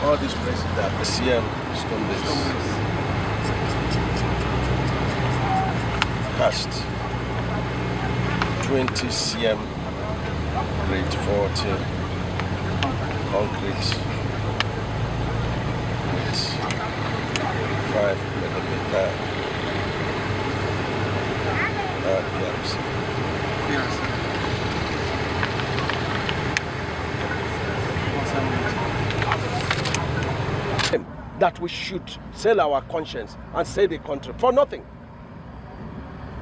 All these places that the CM stone this cast 20 CM grade 40 concrete with 5 millimeter that we should sell our conscience and say the country for nothing.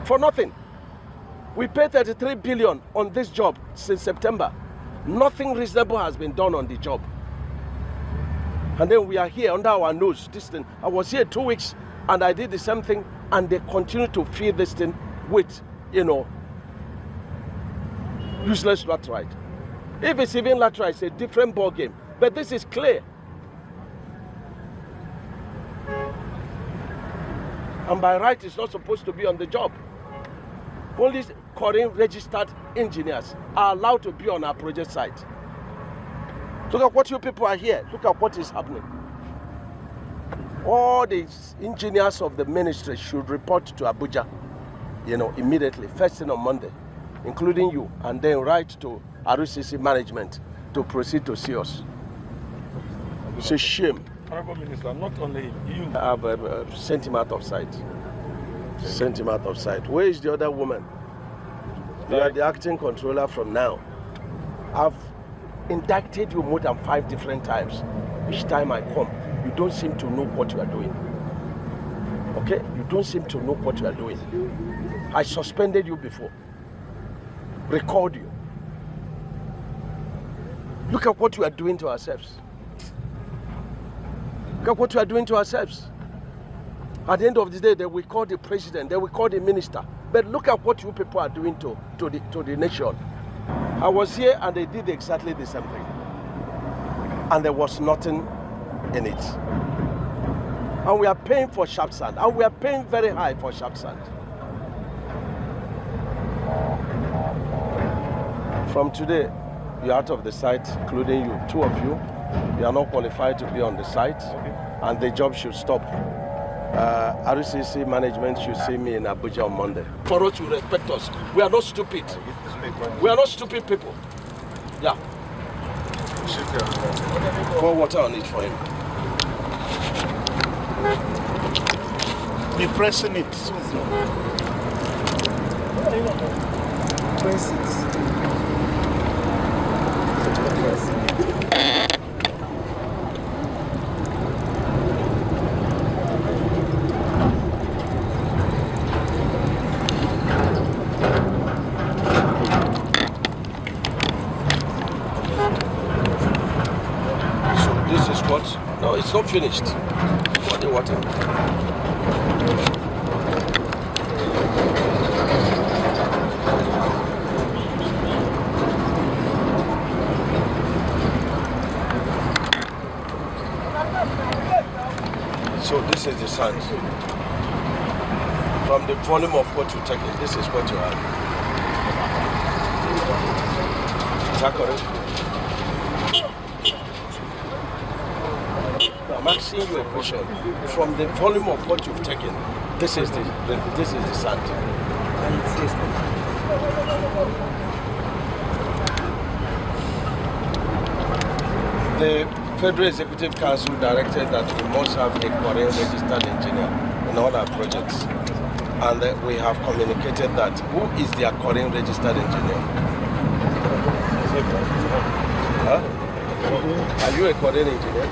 For nothing. We paid 33 billion on this job since September. Nothing reasonable has been done on the job. And then we are here under our nose. This thing. I was here 2 weeks and I did the same thing, and they continue to feed this thing with, useless laterite. If it's even laterite, it's a different ball game. But this is clear. And by right, it's not supposed to be on the job. Only Korean registered engineers are allowed to be on our project site. Look at what you people are here. Look at what is happening. All the engineers of the ministry should report to Abuja, immediately, first thing on Monday, including you, and then write to RCC management to proceed to see us. It's a shame. Honorable Minister, not only you. I've sent him out of sight. Sent him out of sight. Where is the other woman? You are the acting controller from now. I've indicted you more than 5 different times. Each time I come, you don't seem to know what you are doing. Okay? You don't seem to know what you are doing. I suspended you before. Record you. Look at what you are doing to ourselves. Look at what we are doing to ourselves. At the end of the day, they will call the president, they will call the minister. But look at what you people are doing to the nation. I was here and they did exactly the same thing. And there was nothing in it. And we are paying for sharp sand. And we are paying very high for sharp sand. From today, you're out of the site, including you, 2 of you. You are not qualified to be on the site, and the job should stop. RCC management should see me in Abuja on Monday. For us to respect us, we are not stupid. We are not stupid people. Yeah. Pour water on it for him. Be pressing it. Press it. No, it's not finished. What the water? So this is the sand. From the volume of what you take, this is what you have. Is that correct? I'm asking you a question. From the volume of what you've taken, this is the sand. The Federal Executive Council directed that we must have a Korean registered engineer in all our projects, and we have communicated that. Who is their Korean registered engineer? Huh? Are you a Korean engineer?